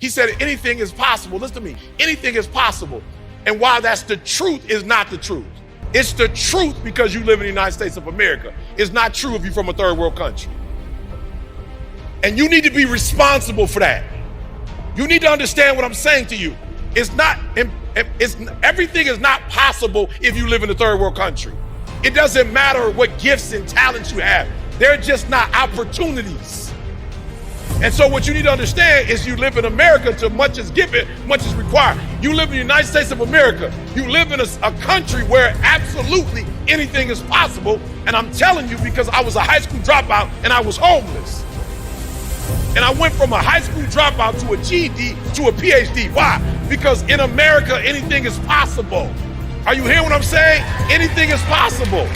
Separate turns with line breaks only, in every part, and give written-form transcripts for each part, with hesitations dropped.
He said anything is possible. Listen to me. Anything is possible. And while that's the truth, is not the truth. It's the truth because you live in the United States of America. It's not true if you're from a third world country. And you need to be responsible for that. You need to understand what I'm saying to you. Everything is not possible if you live in a third world country. It doesn't matter what gifts and talents you have. They're just not opportunities. And so what you need to understand is you live in America, to much is given, much is required. You live in the United States of America. You live in a country where absolutely anything is possible. And I'm telling you, because I was a high school dropout and I was homeless. And I went from a high school dropout to a GED to a PhD. Why? Because in America, anything is possible. Are you hearing what I'm saying? Anything is possible.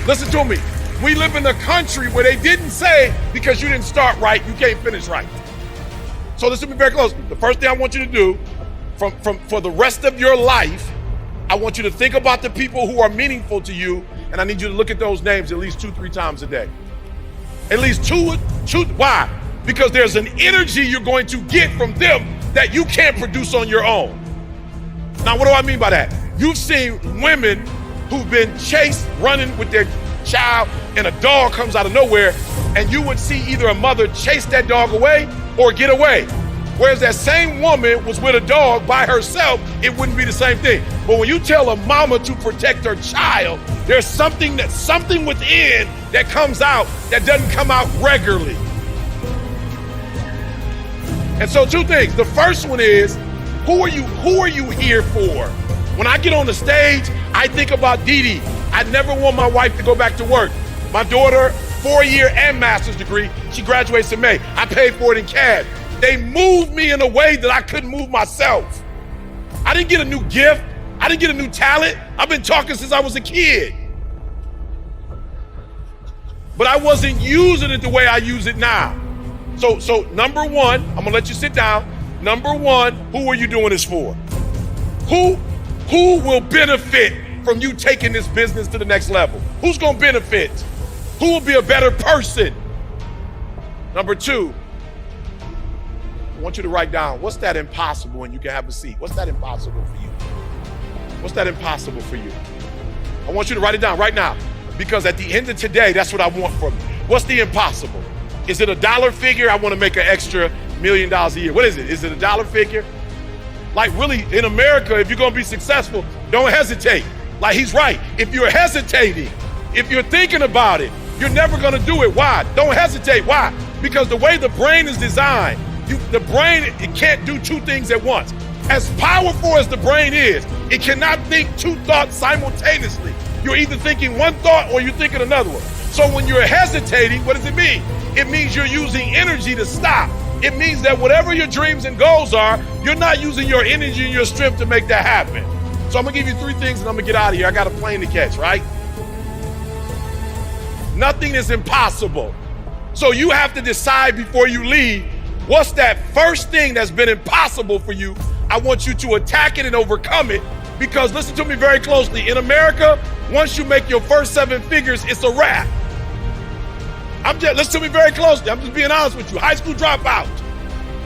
Listen to me. We live in a country where they didn't say, because you didn't start right, you can't finish right. So listen to me very closely. The first thing I want you to do for the rest of your life, I want you to think about the people who are meaningful to you, and I need you to look at those names at least 2-3 times a day. At least two. Why? Because there's an energy you're going to get from them that you can't produce on your own. Now, what do I mean by that? You've seen women who've been chased running with their child and a dog comes out of nowhere, and you would see either a mother chase that dog away or get away. Whereas that same woman was with a dog by herself, it wouldn't be the same thing. But when you tell a mama to protect her child, there's something within that comes out that doesn't come out regularly. And so two things. The first one is, who are you here for? When I get on the stage, I think about Dee Dee. I never want my wife to go back to work. My daughter, 4-year and master's degree, she graduates in May. I paid for it in cash. They moved me in a way that I couldn't move myself. I didn't get a new gift. I didn't get a new talent. I've been talking since I was a kid. But I wasn't using it the way I use it now. So number one, I'm gonna let you sit down. Number one, who are you doing this for? Who will benefit from you taking this business to the next level? Who's gonna benefit? Who will be a better person? Number two, I want you to write down, what's that impossible, and you can have a seat. What's that impossible for you? What's that impossible for you? I want you to write it down right now, because at the end of today, that's what I want from you. What's the impossible? Is it a dollar figure? I want to make an extra $1 million a year. What is it? Is it a dollar figure? Like really, in America, if you're gonna be successful, don't hesitate. Like he's right. If you're hesitating, if you're thinking about it, you're never gonna do it. Why? Don't hesitate. Why? Because the way the brain is designed, the brain, it can't do two things at once. As powerful as the brain is, it cannot think two thoughts simultaneously. You're either thinking one thought or you're thinking another one. So when you're hesitating, what does it mean? It means you're using energy to stop. It means that whatever your dreams and goals are, you're not using your energy and your strength to make that happen. So I'm gonna give you 3 things and I'm gonna get out of here. I got a plane to catch, right? Nothing is impossible. So you have to decide before you leave, what's that first thing that's been impossible for you? I want you to attack it and overcome it, because listen to me very closely. In America, once you make your first 7 figures, it's a wrap. Listen to me very closely. I'm just being honest with you. High school dropout.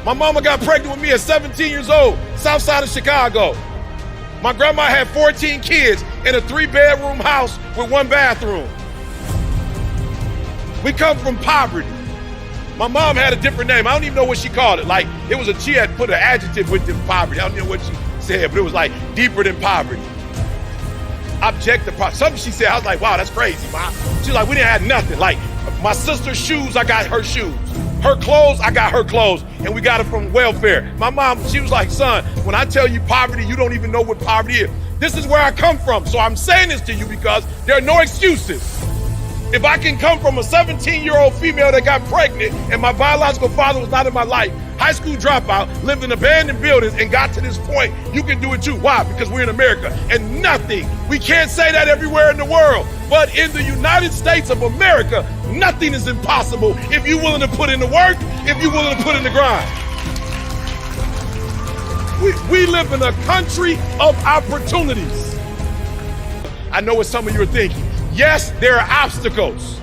My mama got pregnant with me at 17 years old, south side of Chicago. My grandma had 14 kids in a 3-bedroom house with 1 bathroom. We come from poverty. My mom had a different name. I don't even know what she called it. Like, she had put an adjective with the poverty. I don't know what she said, but it was like deeper than poverty. Objective poverty. Something she said, I was like, wow, that's crazy, Ma. She's like, we didn't have nothing. Like, my sister's shoes, I got her shoes. Her clothes, I got her clothes. And we got it from welfare. My mom, she was like, son, when I tell you poverty, you don't even know what poverty is. This is where I come from. So I'm saying this to you because there are no excuses. If I can come from a 17-year-old female that got pregnant and my biological father was not in my life, high school dropout, lived in abandoned buildings and got to this point, you can do it too. Why? Because we're in America. And we can't say that everywhere in the world, but in the United States of America, nothing is impossible if you're willing to put in the work, if you're willing to put in the grind. We live in a country of opportunities. I know what some of you are thinking. Yes, there are obstacles.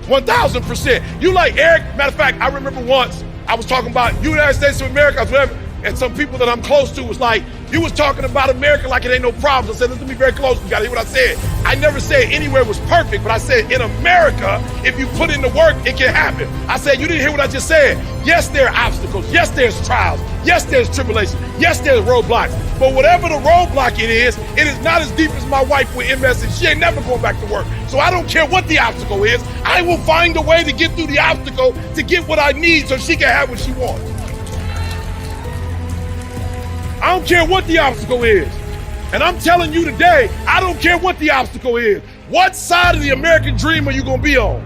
1,000%. You like Eric? Matter of fact, I remember once I was talking about United States of America, whatever, and some people that I'm close to was like, you was talking about America like it ain't no problems. I said, listen to me very close. You gotta hear what I said. I never said anywhere was perfect, but I said in America, if you put in the work, it can happen. I said, you didn't hear what I just said. Yes, there are obstacles. Yes, there's trials. Yes, there's tribulation. Yes, there's roadblocks. But whatever the roadblock it is not as deep as my wife with MS, and she ain't never going back to work. So I don't care what the obstacle is. I will find a way to get through the obstacle to get what I need so she can have what she wants. I don't care what the obstacle is. And I'm telling you today, I don't care what the obstacle is. What side of the American dream are you going to be on?